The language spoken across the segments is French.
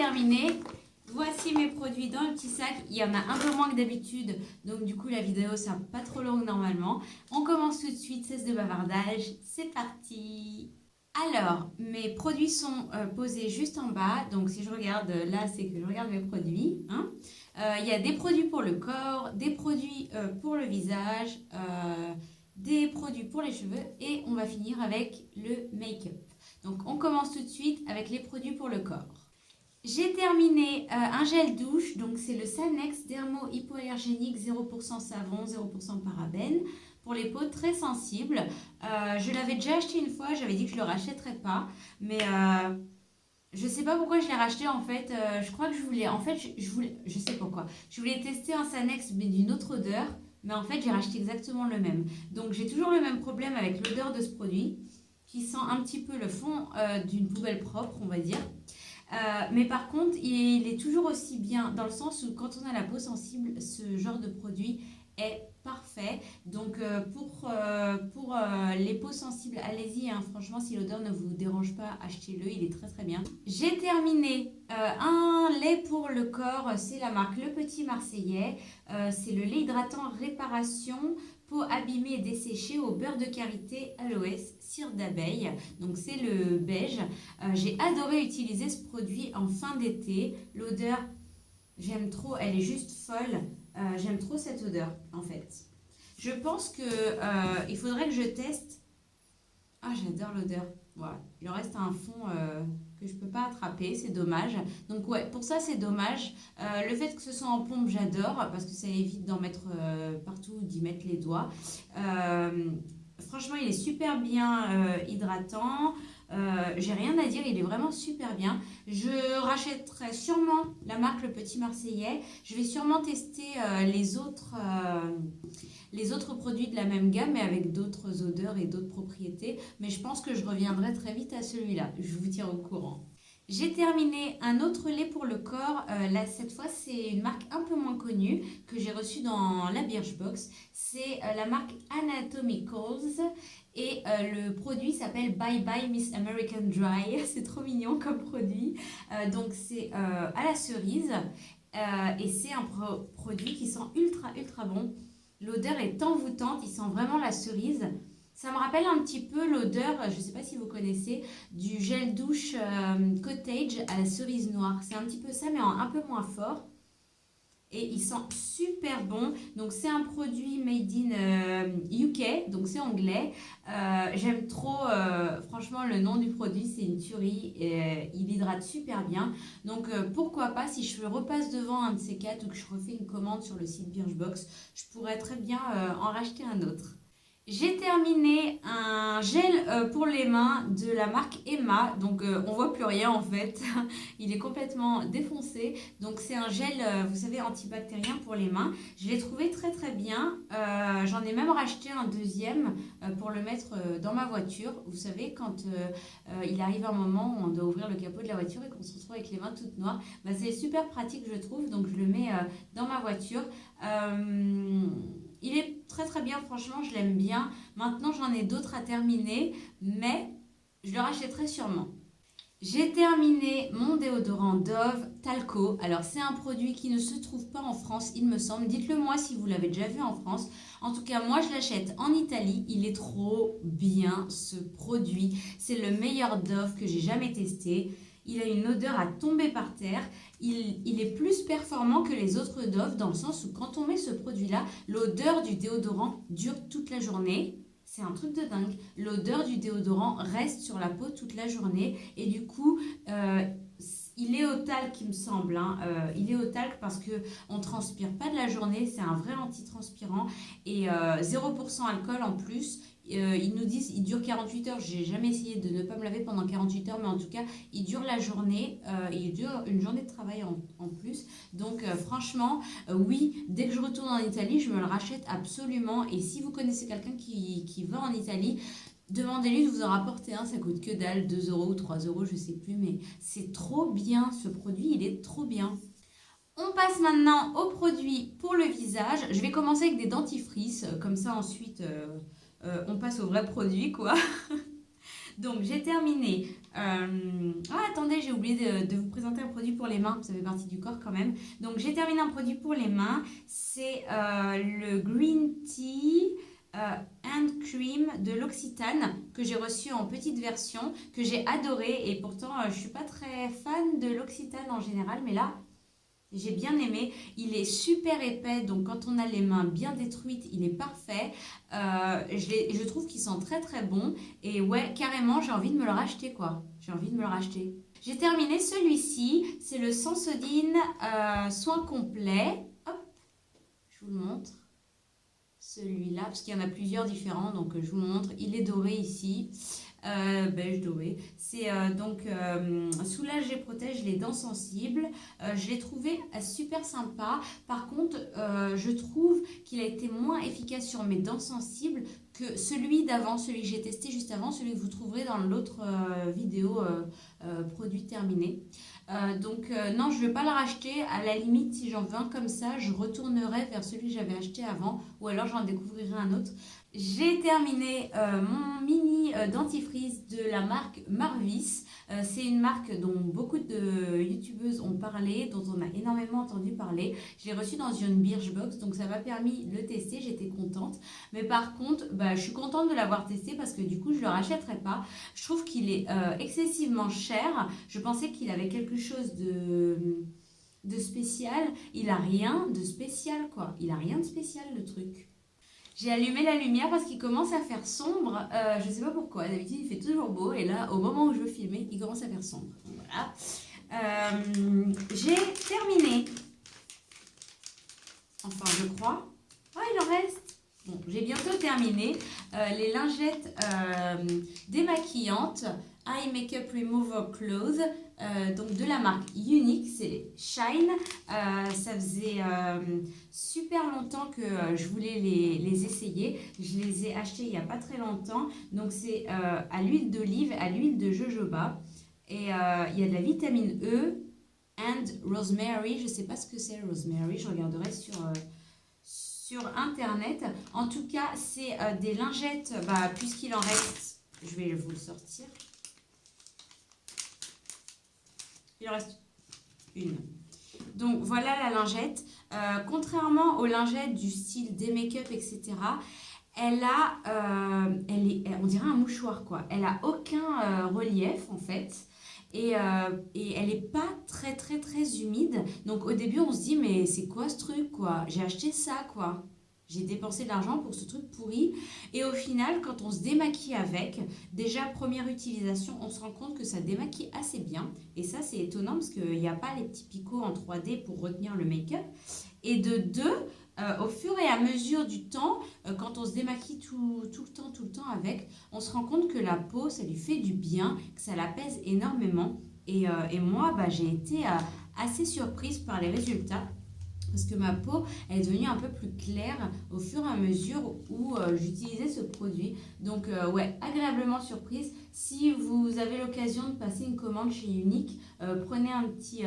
terminé. Voici mes produits dans le petit sac. Il y en a un peu moins que d'habitude, donc du coup la vidéo sera pas trop longue normalement. On commence tout de suite, cesse de bavardage, c'est parti. Alors, mes produits sont posés juste en bas, donc si je regarde là, c'est que je regarde mes produits. Hein. Il y a des produits pour le corps, des produits pour le visage, des produits pour les cheveux et on va finir avec le make-up. Donc on commence tout de suite avec les produits pour le corps. J'ai terminé un gel douche, donc c'est le Sanex Dermo Hypoallergénique 0% savon, 0% parabène pour les peaux très sensibles. Je l'avais déjà acheté une fois, j'avais dit que je ne le rachèterais pas, mais je ne sais pas pourquoi je l'ai racheté en fait. Je crois que je voulais, en fait, je sais pourquoi. Je voulais tester un Sanex mais d'une autre odeur, mais en fait j'ai racheté exactement le même. Donc j'ai toujours le même problème avec l'odeur de ce produit, qui sent un petit peu le fond d'une poubelle propre, on va dire. Mais par contre, il est toujours aussi bien dans le sens où quand on a la peau sensible, ce genre de produit est parfait. Donc pour les peaux sensibles, allez-y, hein, franchement, si l'odeur ne vous dérange pas, achetez-le, il est très très bien. J'ai terminé un lait pour le corps, c'est la marque Le Petit Marseillais. C'est le lait hydratant réparation peau abîmée et desséchée au beurre de karité, aloès, cire d'abeille. Donc c'est le beige. J'ai adoré utiliser ce produit en fin d'été. L'odeur, j'aime trop, elle est juste folle. J'aime trop cette odeur en fait. Je pense que il faudrait que je teste. Ah, j'adore l'odeur. Voilà, il en reste un fond que je peux pas attraper, c'est dommage. Donc ouais, pour ça c'est dommage. Le fait que ce soit en pompe, j'adore parce que ça évite d'en mettre partout, d'y mettre les doigts. Franchement, il est super bien hydratant. J'ai rien à dire, il est vraiment super bien. Je rachèterai sûrement la marque Le Petit Marseillais. Je vais sûrement tester les autres produits de la même gamme, mais avec d'autres odeurs et d'autres propriétés. Mais je pense que je reviendrai très vite à celui-là. Je vous tiens au courant. J'ai terminé un autre lait pour le corps. Là, cette fois, c'est une marque un peu moins connue que j'ai reçue dans la Birchbox. C'est la marque Anatomicals. Et le produit s'appelle Bye Bye Miss American Dry. C'est trop mignon comme produit. Donc, c'est à la cerise. Et c'est un produit qui sent ultra bon. L'odeur est envoûtante. Il sent vraiment la cerise. Ça me rappelle un petit peu l'odeur, je ne sais pas si vous connaissez, du gel douche Cottage à la cerise noire. C'est un petit peu ça, mais un peu moins fort. Et il sent super bon. Donc c'est un produit made in UK, donc c'est anglais. J'aime trop, franchement, le nom du produit, c'est une tuerie. Et, il hydrate super bien. Donc pourquoi pas, si je repasse devant un de ces quatre ou que je refais une commande sur le site Birchbox, je pourrais très bien en racheter un autre. J'ai terminé un gel pour les mains de la marque Emma, donc on voit plus rien en fait, il est complètement défoncé. Donc c'est un gel, vous savez, antibactérien pour les mains. Je l'ai trouvé très très bien, j'en ai même racheté un deuxième pour le mettre dans ma voiture. Vous savez, quand il arrive un moment où on doit ouvrir le capot de la voiture et qu'on se retrouve avec les mains toutes noires, bah, c'est super pratique je trouve, donc je le mets dans ma voiture. Il est très très bien, franchement, je l'aime bien. Maintenant, j'en ai d'autres à terminer, mais je le rachèterai sûrement. J'ai terminé mon déodorant Dove Talco. Alors, c'est un produit qui ne se trouve pas en France, il me semble. Dites-le moi si vous l'avez déjà vu en France. En tout cas, moi, je l'achète en Italie. Il est trop bien, ce produit. C'est le meilleur Dove que j'ai jamais testé. Il a une odeur à tomber par terre. Il est plus performant que les autres Dove dans le sens où quand on met ce produit-là, l'odeur du déodorant dure toute la journée. C'est un truc de dingue. L'odeur du déodorant reste sur la peau toute la journée. Et du coup, il est au talc, il me semble. Hein. Il est au talc parce qu'on ne transpire pas de la journée. C'est un vrai antitranspirant. Et 0% alcool en plus. Ils nous disent il dure 48 heures. J'ai jamais essayé de ne pas me laver pendant 48 heures, mais en tout cas, il dure la journée. Il dure une journée de travail en plus. Donc, franchement, oui, dès que je retourne en Italie, je me le rachète absolument. Et si vous connaissez quelqu'un qui va en Italie, demandez-lui de vous en rapporter un. Ça coûte que dalle, 2 euros ou 3 euros, je sais plus. Mais c'est trop bien, ce produit, il est trop bien. On passe maintenant aux produits pour le visage. Je vais commencer avec des dentifrices. Comme ça, ensuite... on passe aux vrais produits quoi. Donc j'ai terminé. Ah attendez, j'ai oublié de vous présenter un produit pour les mains, ça fait partie du corps quand même. Donc j'ai terminé un produit pour les mains, c'est le Green Tea Hand Cream de l'Occitane que j'ai reçu en petite version, que j'ai adoré et pourtant je suis pas très fan de l'Occitane en général, mais là j'ai bien aimé. Il est super épais, donc quand on a les mains bien détruites, il est parfait. Je trouve qu'il sent très très bon. Et ouais, carrément, j'ai envie de me le racheter quoi. J'ai envie de me le racheter. J'ai terminé celui-ci. C'est le Sensodyne soin complet. Hop, je vous le montre. Celui-là, parce qu'il y en a plusieurs différents, donc je vous le montre. Il est doré ici. Beige doré. C'est donc soulage et protège les dents sensibles. Je l'ai trouvé super sympa. Par contre, je trouve qu'il a été moins efficace sur mes dents sensibles que celui d'avant, celui que j'ai testé juste avant, celui que vous trouverez dans l'autre vidéo produit terminé. Donc non, je ne vais pas le racheter. À la limite, si j'en veux un comme ça, je retournerai vers celui que j'avais acheté avant ou alors j'en découvrirai un autre. J'ai terminé mon mini dentifrice de la marque Marvis. C'est une marque dont beaucoup de youtubeuses ont parlé, dont on a énormément entendu parler. Je l'ai reçu dans une Birchbox, donc ça m'a permis de le tester, j'étais contente. Mais par contre, je suis contente de l'avoir testé parce que du coup, je ne le rachèterai pas. Je trouve qu'il est excessivement cher. Je pensais qu'il avait quelque chose de spécial. Il a rien de spécial, quoi. Il a rien de spécial, le truc. J'ai allumé la lumière parce qu'il commence à faire sombre. Je ne sais pas pourquoi. D'habitude, il fait toujours beau. Et là, au moment où je veux filmer, il commence à faire sombre. Donc, voilà. J'ai terminé. Enfin, je crois. Ah, il en reste. Bon, j'ai bientôt terminé. Les lingettes démaquillantes. Eye Makeup Remover Clothes, donc de la marque Unique, c'est Shine. Ça faisait super longtemps que je voulais les essayer. Je les ai achetés il n'y a pas très longtemps. Donc c'est à l'huile d'olive, à l'huile de jojoba. Et il y a de la vitamine E and rosemary. Je ne sais pas ce que c'est rosemary, je regarderai sur internet. En tout cas, c'est des lingettes, puisqu'il en reste, je vais vous le sortir. Il en reste une. Donc voilà la lingette. Contrairement aux lingettes du style des make-up, etc., elle on dirait un mouchoir quoi. Elle a aucun relief en fait. Et elle n'est pas très très très humide. Donc au début on se dit mais c'est quoi ce truc quoi? J'ai acheté ça quoi. J'ai dépensé de l'argent pour ce truc pourri. Et au final, quand on se démaquille avec, déjà première utilisation, on se rend compte que ça démaquille assez bien. Et ça, c'est étonnant parce qu'il n'y a pas les petits picots en 3D pour retenir le make-up. Et de deux, au fur et à mesure du temps, quand on se démaquille tout le temps avec, on se rend compte que la peau, ça lui fait du bien, que ça l'apaise énormément. Et moi, j'ai été assez surprise par les résultats. Parce que ma peau elle est devenue un peu plus claire au fur et à mesure où j'utilisais ce produit. Donc ouais, agréablement surprise. Si vous avez l'occasion de passer une commande chez Unique, prenez un petit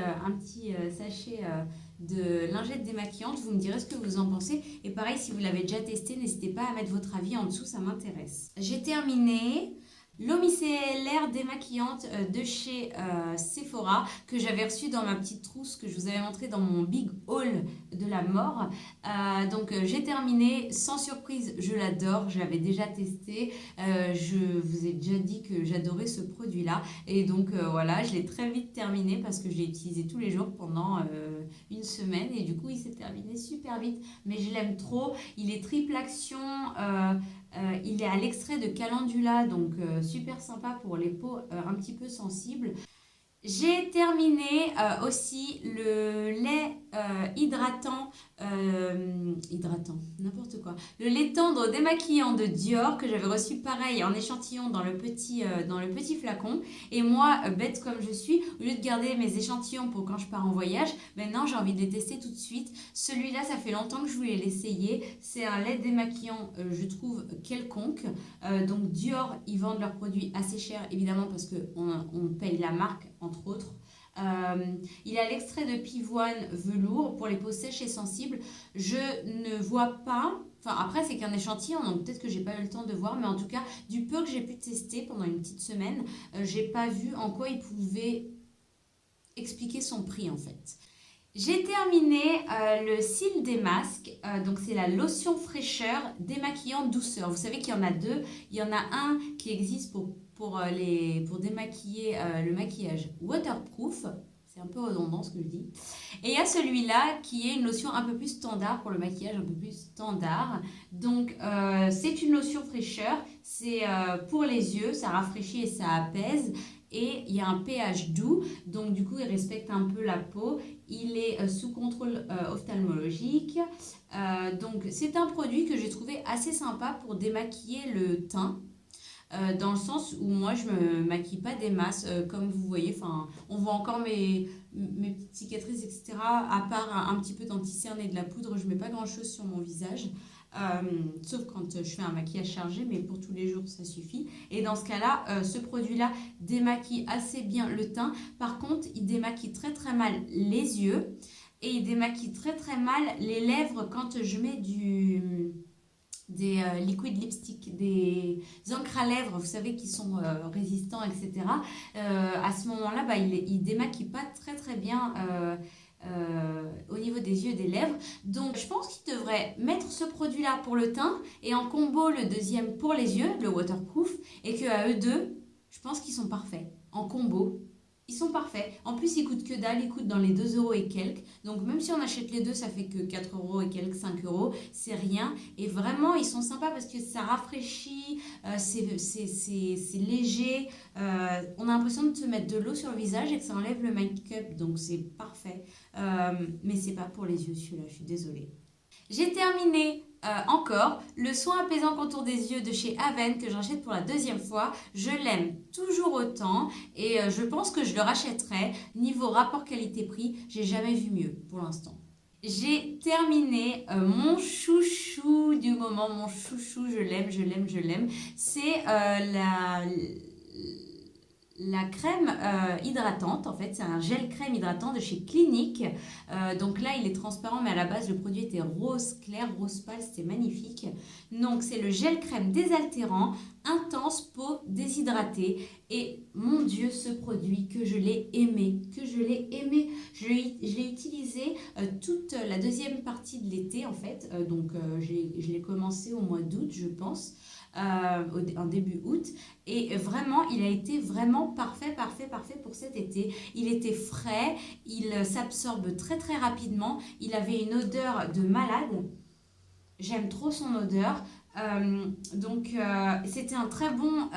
sachet de lingettes démaquillantes. Vous me direz ce que vous en pensez. Et pareil, si vous l'avez déjà testé, n'hésitez pas à mettre votre avis en dessous, ça m'intéresse. J'ai terminé. L'eau micellaire démaquillante de chez Sephora que j'avais reçue dans ma petite trousse que je vous avais montré dans mon big haul de la mort. Donc j'ai terminé, sans surprise, je l'adore, je l'avais déjà testé. Je vous ai déjà dit que j'adorais ce produit-là. Et donc voilà, je l'ai très vite terminé parce que je l'ai utilisé tous les jours pendant une semaine. Et du coup, il s'est terminé super vite. Mais je l'aime trop. Il est triple action. Il est à l'extrait de calendula, donc super sympa pour les peaux un petit peu sensibles. J'ai terminé aussi le lait hydratant, n'importe quoi. Le lait tendre démaquillant de Dior que j'avais reçu pareil en échantillon dans le petit flacon. Et moi, bête comme je suis, au lieu de garder mes échantillons pour quand je pars en voyage, maintenant j'ai envie de les tester tout de suite. Celui-là, ça fait longtemps que je voulais l'essayer. C'est un lait démaquillant, je trouve, quelconque. Donc Dior, ils vendent leurs produits assez cher, évidemment, parce qu'on paye la marque, entre autres. Il a l'extrait de pivoine velours pour les peaux sèches et sensibles. Je ne vois pas... Enfin, après, c'est qu'un échantillon, donc peut-être que j'ai pas eu le temps de voir. Mais en tout cas, du peu que j'ai pu tester pendant une petite semaine, j'ai pas vu en quoi il pouvait expliquer son prix, en fait. J'ai terminé le cil des masques, donc c'est la lotion fraîcheur démaquillant douceur. Vous savez qu'il y en a deux. Il y en a un qui existe pour démaquiller le maquillage waterproof. C'est un peu redondant ce que je dis. Et il y a celui-là qui est une lotion un peu plus standard pour le maquillage, un peu plus standard. Donc c'est une lotion fraîcheur, c'est pour les yeux, ça rafraîchit et ça apaise. Et il y a un pH doux, donc du coup il respecte un peu la peau. Il est sous contrôle ophtalmologique. Donc c'est un produit que j'ai trouvé assez sympa pour démaquiller le teint. Dans le sens où moi je me maquille pas des masses comme vous voyez, enfin on voit encore mes petites cicatrices, etc. À part un petit peu d'anti-cerne et de la poudre, je mets pas grand chose sur mon visage. Sauf quand je fais un maquillage chargé, mais pour tous les jours ça suffit. Et dans ce cas-là, ce produit-là démaquille assez bien le teint. Par contre, il démaquille très très mal les yeux et il démaquille très très mal les lèvres quand je mets des liquid lipstick, des encres à lèvres, vous savez, qui sont résistants, etc. À ce moment-là, bah, il démaquille pas très très bien au niveau des yeux et des lèvres. Donc je pense qu'il devrait mettre ce produit-là pour le teint et en combo le deuxième pour les yeux, le waterproof, et qu'à eux deux, je pense qu'ils sont parfaits. En combo, ils sont parfaits. En plus, ils coûtent que dalle, ils coûtent dans les 2 euros et quelques. Donc même si on achète les deux, ça fait que 4 euros et quelques, 5 euros. C'est rien. Et vraiment, ils sont sympas parce que ça rafraîchit, c'est léger. On a l'impression de se mettre de l'eau sur le visage et que ça enlève le make-up. Donc c'est parfait. Mais c'est pas pour les yeux celui-là, je suis désolée. J'ai terminé encore le soin apaisant contour des yeux de chez Aven que j'achète pour la deuxième fois. Je l'aime toujours autant et je pense que je le rachèterai. Niveau rapport qualité-prix, j'ai jamais vu mieux pour l'instant. J'ai terminé mon chouchou du moment, mon chouchou, je l'aime, je l'aime, je l'aime. C'est la crème hydratante, en fait, c'est un gel crème hydratant de chez Clinique. Donc là, il est transparent, mais à la base, le produit était rose clair, rose pâle, c'était magnifique. Donc, c'est le gel crème désaltérant, intense, peau déshydratée. Et mon Dieu, ce produit, que je l'ai aimé, que je l'ai aimé. Je l'ai utilisé toute la deuxième partie de l'été, en fait. Je l'ai commencé au mois d'août, je pense. En début août et vraiment il a été vraiment parfait pour cet été. Il était frais, il s'absorbe très très rapidement, il avait une odeur de malade, j'aime trop son odeur. C'était un très bon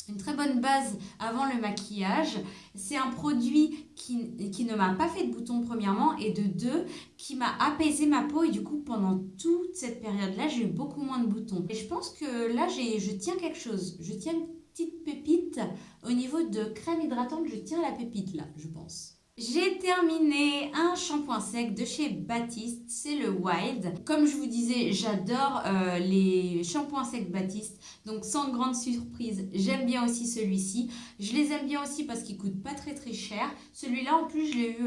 une très bonne base avant le maquillage. C'est un produit qui ne m'a pas fait de boutons premièrement et de deux, qui m'a apaisé ma peau et du coup pendant toute cette période-là, j'ai eu beaucoup moins de boutons. Et je pense que là, je tiens quelque chose. Je tiens une petite pépite au niveau de crème hydratante. Je tiens la pépite là, je pense. J'ai terminé un shampoing sec de chez Baptiste, c'est le Wild. Comme je vous disais, j'adore les shampoings secs Baptiste, donc sans grande surprise, j'aime bien aussi celui-ci. Je les aime bien aussi parce qu'ils ne coûtent pas très très cher. Celui-là en plus, je l'ai eu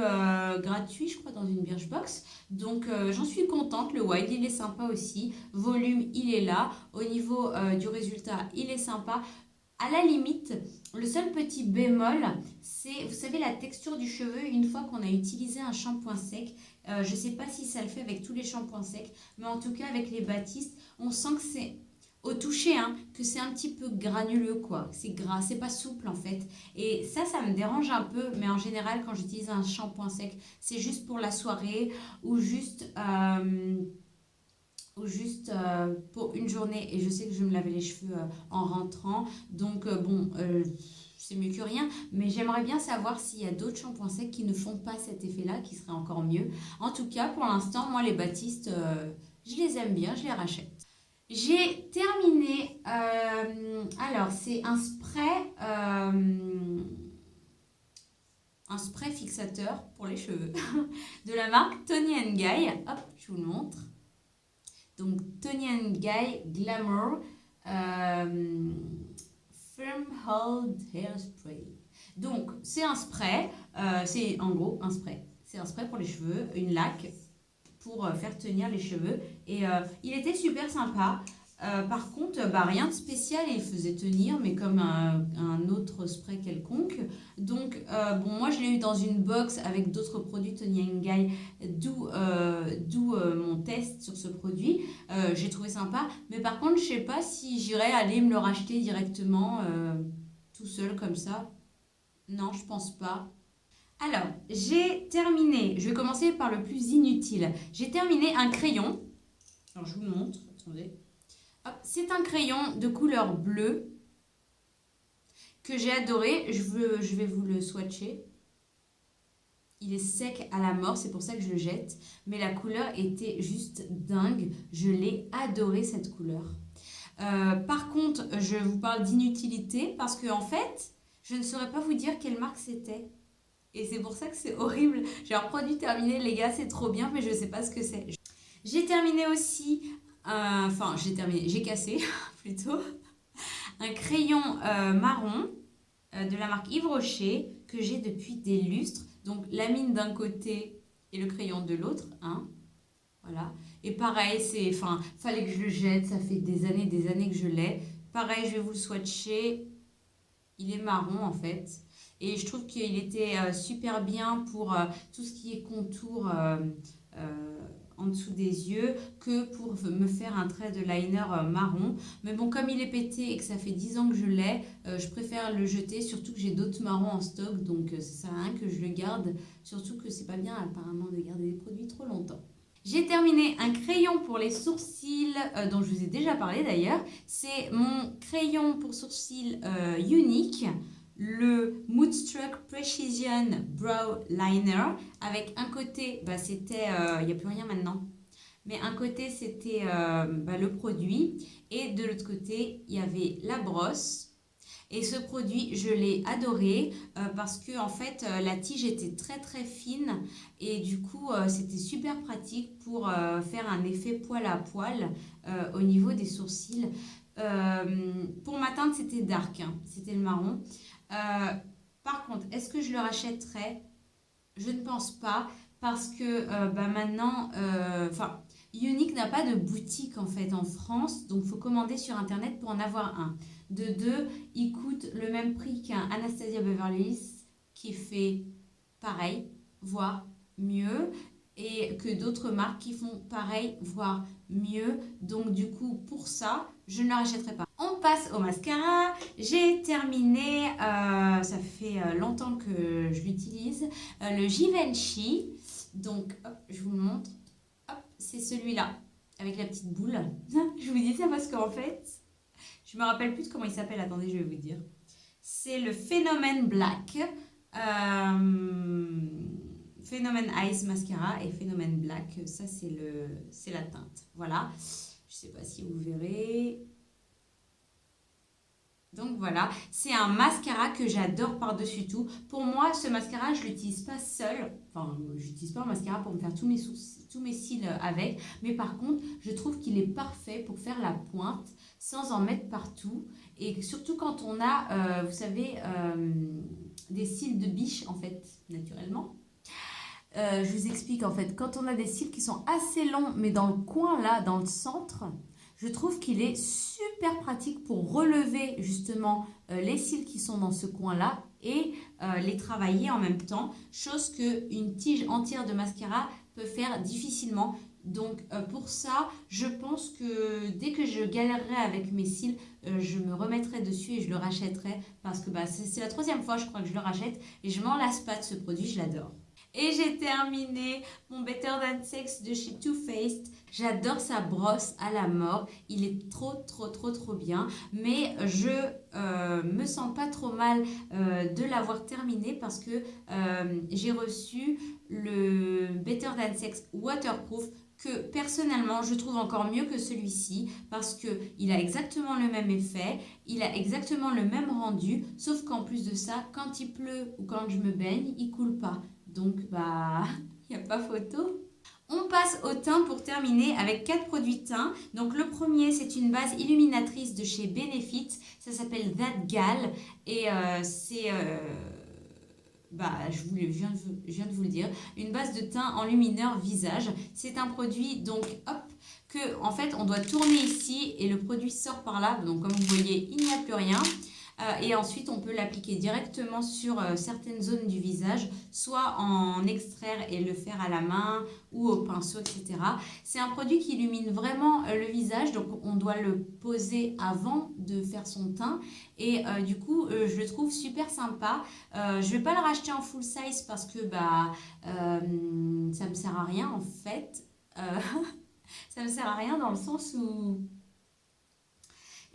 gratuit, je crois, dans une Birchbox. Donc j'en suis contente, le Wild, il est sympa aussi. Volume, il est là. Au niveau du résultat, il est sympa. À la limite, le seul petit bémol, c'est, vous savez, la texture du cheveu une fois qu'on a utilisé un shampoing sec. Je ne sais pas si ça le fait avec tous les shampoings secs, mais en tout cas avec les Baptiste, on sent que c'est au toucher, hein, que c'est un petit peu granuleux, quoi. C'est gras, c'est pas souple en fait. Et ça me dérange un peu, mais en général, quand j'utilise un shampoing sec, c'est juste pour la soirée ou juste pour une journée et je sais que je vais me laver les cheveux en rentrant donc c'est mieux que rien, mais j'aimerais bien savoir s'il y a d'autres shampoings secs qui ne font pas cet effet là, qui serait encore mieux. En tout cas pour l'instant moi les Baptiste je les aime bien, je les rachète. J'ai terminé alors c'est un spray fixateur pour les cheveux de la marque Toni & Guy. Hop, je vous le montre. Donc, Toni & Guy Glamour Firm Hold Hairspray. Donc, c'est un spray, c'est en gros un spray. C'est un spray pour les cheveux, une laque pour faire tenir les cheveux. Et il était super sympa. Par contre, bah, rien de spécial, il faisait tenir, mais comme un autre spray quelconque. Donc, bon, moi je l'ai eu dans une box avec d'autres produits Tony & Guy, d'où mon test sur ce produit. J'ai trouvé sympa, mais par contre, je sais pas si j'irais aller me le racheter directement tout seul comme ça. Non, je pense pas. Alors, j'ai terminé, je vais commencer par le plus inutile. J'ai terminé un crayon. Alors, je vous le montre, attendez. C'est un crayon de couleur bleue que j'ai adoré. Je vais vous le swatcher. Il est sec à la mort, c'est pour ça que je le jette. Mais la couleur était juste dingue. Je l'ai adoré cette couleur. Par contre, je vous parle d'inutilité parce que en fait, je ne saurais pas vous dire quelle marque c'était. Et c'est pour ça que c'est horrible. J'ai un produit terminé, les gars, c'est trop bien, mais je ne sais pas ce que c'est. J'ai terminé aussi... j'ai cassé plutôt un crayon marron de la marque Yves Rocher que j'ai depuis des lustres. Donc la mine d'un côté et le crayon de l'autre, hein. Voilà. Et pareil, fallait que je le jette, ça fait des années que je l'ai. Pareil, je vais vous le swatcher. Il est marron en fait. Et je trouve qu'il était super bien pour tout ce qui est contour en dessous des yeux que pour me faire un trait de liner marron. Mais bon, comme il est pété et que ça fait 10 ans que je l'ai, je préfère le jeter, surtout que j'ai d'autres marrons en stock, donc ça sert à rien que je le garde, surtout que c'est pas bien apparemment de garder des produits trop longtemps. J'ai terminé un crayon pour les sourcils dont je vous ai déjà parlé d'ailleurs. C'est mon crayon pour sourcils unique, le Moodstruck Precision Brow Liner, avec un côté, c'était, il n'y a plus rien maintenant, mais un côté c'était le produit et de l'autre côté il y avait la brosse. Et ce produit, je l'ai adoré parce que en fait, la tige était très très fine et du coup, c'était super pratique pour faire un effet poil à poil au niveau des sourcils. Pour ma teinte, c'était dark, hein, c'était le marron. Par contre, est-ce que je le rachèterais? Je ne pense pas parce que maintenant, Younique n'a pas de boutique en fait en France, donc il faut commander sur internet pour en avoir un. De deux, il coûte le même prix qu'un Anastasia Beverly Hills qui fait pareil, voire mieux, et que d'autres marques qui font pareil, voire mieux. Donc du coup, pour ça, je ne le rachèterai pas. On passe au mascara. J'ai terminé, ça fait longtemps que je l'utilise, le Givenchy. Donc, hop, je vous le montre. Hop, c'est celui-là, avec la petite boule. Je vous dis ça parce qu'en fait, je me rappelle plus de comment il s'appelle. Attendez, je vais vous dire. C'est le Phénomène Black. Phénomène Ice Mascara et Phénomène Black. Ça, c'est la teinte. Voilà. Je sais pas si vous verrez. Donc voilà, c'est un mascara que j'adore par-dessus tout. Pour moi, ce mascara, je ne l'utilise pas seul. Enfin, je n'utilise pas un mascara pour me faire tous mes cils avec. Mais par contre, je trouve qu'il est parfait pour faire la pointe sans en mettre partout. Et surtout quand on a, vous savez, des cils de biche, en fait, naturellement. Je vous explique, en fait, quand on a des cils qui sont assez longs, mais dans le coin, là, dans le centre... Je trouve qu'il est super pratique pour relever justement les cils qui sont dans ce coin-là et les travailler en même temps, chose qu'une tige entière de mascara peut faire difficilement. Donc pour ça, je pense que dès que je galérerai avec mes cils, je me remettrai dessus et je le rachèterai parce que c'est la 3e fois je crois que je le rachète et je m'en lasse pas de ce produit, je l'adore. Et j'ai terminé mon Better Than Sex de chez Too Faced. J'adore sa brosse à la mort. Il est trop bien. Mais je me sens pas trop mal de l'avoir terminé parce que j'ai reçu le Better Than Sex Waterproof que personnellement je trouve encore mieux que celui-ci parce qu'il a exactement le même effet, il a exactement le même rendu, sauf qu'en plus de ça, quand il pleut ou quand je me baigne, il coule pas. Donc, il n'y a pas photo. On passe au teint pour terminer avec 4 produits teint. Donc, le premier, c'est une base illuminatrice de chez Benefit. Ça s'appelle That Gal et c'est je viens de vous le dire, une base de teint enlumineur visage. C'est un produit, donc, hop, que en fait, on doit tourner ici et le produit sort par là. Donc, comme vous voyez, il n'y a plus rien. Et ensuite, on peut l'appliquer directement sur certaines zones du visage, soit en extraire et le faire à la main ou au pinceau, etc. C'est un produit qui illumine vraiment le visage, donc on doit le poser avant de faire son teint. Et du coup, je le trouve super sympa. Je ne vais pas le racheter en full size parce que ça ne me sert à rien en fait. Ça me sert à rien dans le sens où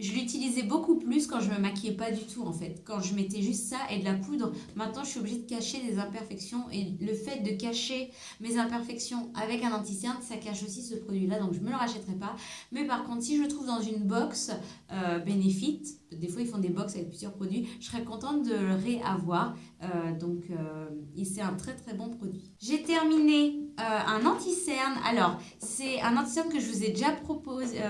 je l'utilisais beaucoup plus quand je me maquillais pas du tout en fait. Quand je mettais juste ça et de la poudre, maintenant je suis obligée de cacher des imperfections. Et le fait de cacher mes imperfections avec un anti-cerne, ça cache aussi ce produit-là. Donc je me le rachèterai pas. Mais par contre, si je le trouve dans une box Benefit, des fois ils font des box avec plusieurs produits, je serais contente de le réavoir. C'est un très très bon produit. J'ai terminé un anti-cerne. Alors, c'est un anti-cerne que je vous ai déjà proposé,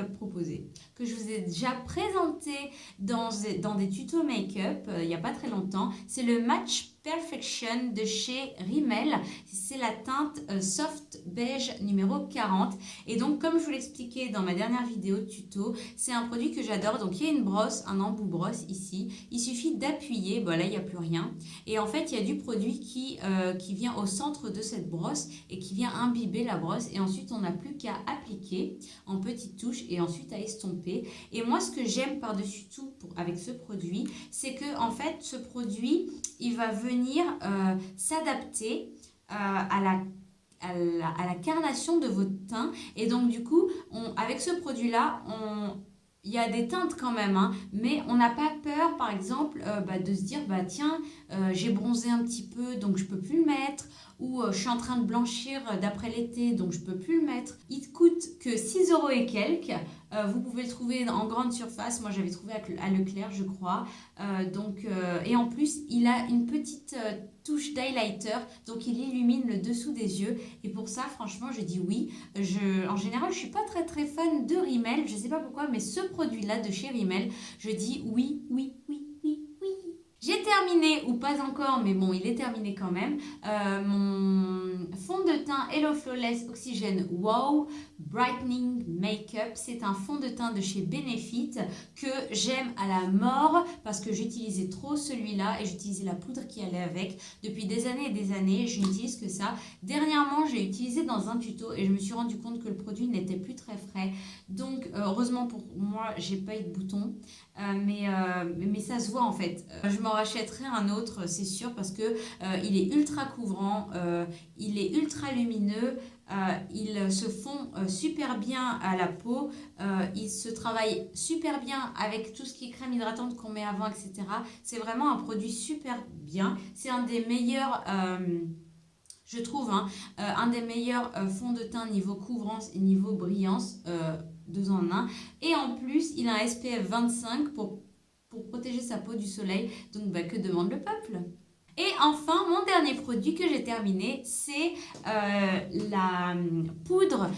que je vous ai déjà présenté dans des tutos make-up il n'y a pas très longtemps. C'est le Match Perfection de chez Rimmel. C'est la teinte Soft Beige numéro 40. Et donc, comme je vous l'expliquais dans ma dernière vidéo tuto, c'est un produit que j'adore. Donc, il y a une brosse, un embout brosse ici. Il suffit d'appuyer. Bon, là, il n'y a plus rien. Et en fait, il y a du produit qui vient au centre de cette brosse et qui vient imbiber la brosse. Et ensuite, on n'a plus qu'à appliquer en petites touches et ensuite à estomper. Et moi, ce que j'aime par-dessus tout avec ce produit, c'est que en fait, ce produit, il va venir s'adapter à la carnation de votre teint. Et donc, du coup, avec ce produit-là, il y a des teintes quand même, hein, mais on n'a pas peur, par exemple, de se dire, tiens, j'ai bronzé un petit peu, donc je peux plus le mettre. Ou je suis en train de blanchir d'après l'été, donc je peux plus le mettre. Il coûte que 6 € et quelques. Vous pouvez le trouver en grande surface. Moi, j'avais trouvé à Leclerc, je crois. Et en plus, il a une petite touche d'highlighter, donc il illumine le dessous des yeux. Et pour ça, franchement, je dis oui. En général, je suis pas très très fan de Rimmel. Je sais pas pourquoi, mais ce produit-là de chez Rimmel, je dis oui, oui, oui. J'ai terminé, ou pas encore, mais bon, il est terminé quand même, mon fond de teint Hello Flawless Oxygène Wow Brightening Makeup. C'est un fond de teint de chez Benefit que j'aime à la mort parce que j'utilisais trop celui-là et j'utilisais la poudre qui allait avec. Depuis des années et des années, je n'utilise que ça. Dernièrement, j'ai utilisé dans un tuto et je me suis rendu compte que le produit n'était plus très frais. Donc, heureusement pour moi, j'ai pas eu de bouton. Mais ça se voit en fait. Je m'en rachèterai un autre, c'est sûr, parce que il est ultra couvrant, il est ultra lumineux, il se fond super bien à la peau, il se travaille super bien avec tout ce qui est crème hydratante qu'on met avant, etc. C'est vraiment un produit super bien. C'est un des meilleurs... je trouve, un des meilleurs fonds de teint niveau couvrance et niveau brillance, 2 en 1. Et en plus, il a un SPF 25 pour protéger sa peau du soleil. Donc, que demande le peuple? Et enfin, mon dernier produit que j'ai terminé, c'est la poudre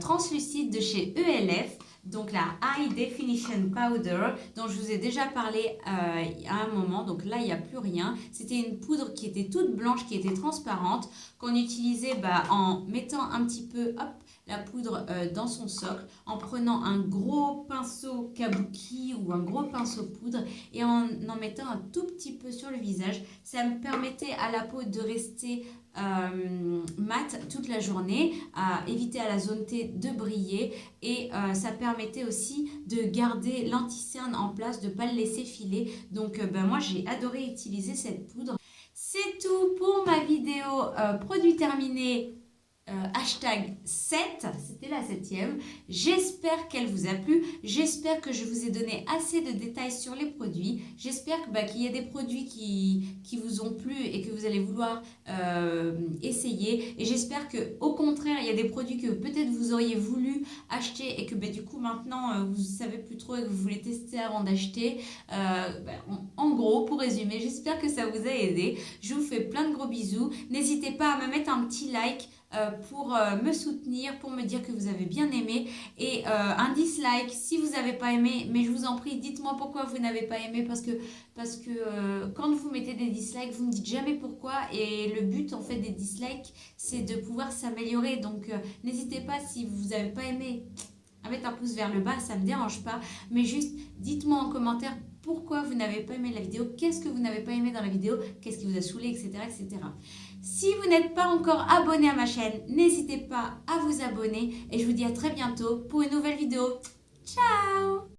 translucide de chez ELF. Donc la High Definition Powder dont je vous ai déjà parlé à un moment. Donc là, il n'y a plus rien. C'était une poudre qui était toute blanche, qui était transparente, qu'on utilisait en mettant un petit peu la poudre dans son socle, en prenant un gros pinceau kabuki ou un gros pinceau poudre et en mettant un tout petit peu sur le visage. Ça me permettait à la peau de rester mat toute la journée, à éviter à la zone T de briller et ça permettait aussi de garder l'anti-cerne en place, de ne pas le laisser filer. Donc moi j'ai adoré utiliser cette poudre. C'est tout pour ma vidéo produit terminé. Hashtag 7, c'était la 7e. J'espère qu'elle vous a plu. J'espère que je vous ai donné assez de détails sur les produits. J'espère qu'il y a des produits qui vous ont plu et que vous allez vouloir essayer. Et j'espère qu'au contraire, il y a des produits que peut-être vous auriez voulu acheter et que du coup maintenant vous ne savez plus trop et que vous voulez tester avant d'acheter. En gros, pour résumer, j'espère que ça vous a aidé. Je vous fais plein de gros bisous. N'hésitez pas à me mettre un petit like pour me soutenir, pour me dire que vous avez bien aimé. Et un dislike si vous n'avez pas aimé, mais je vous en prie, dites-moi pourquoi vous n'avez pas aimé, parce que quand vous mettez des dislikes, vous ne me dites jamais pourquoi. Et le but en fait des dislikes, c'est de pouvoir s'améliorer. Donc n'hésitez pas, si vous n'avez pas aimé, à mettre un pouce vers le bas, ça ne me dérange pas. Mais juste, dites-moi en commentaire pourquoi vous n'avez pas aimé la vidéo, qu'est-ce que vous n'avez pas aimé dans la vidéo, qu'est-ce qui vous a saoulé, etc. etc. Si vous n'êtes pas encore abonné à ma chaîne, n'hésitez pas à vous abonner et je vous dis à très bientôt pour une nouvelle vidéo. Ciao!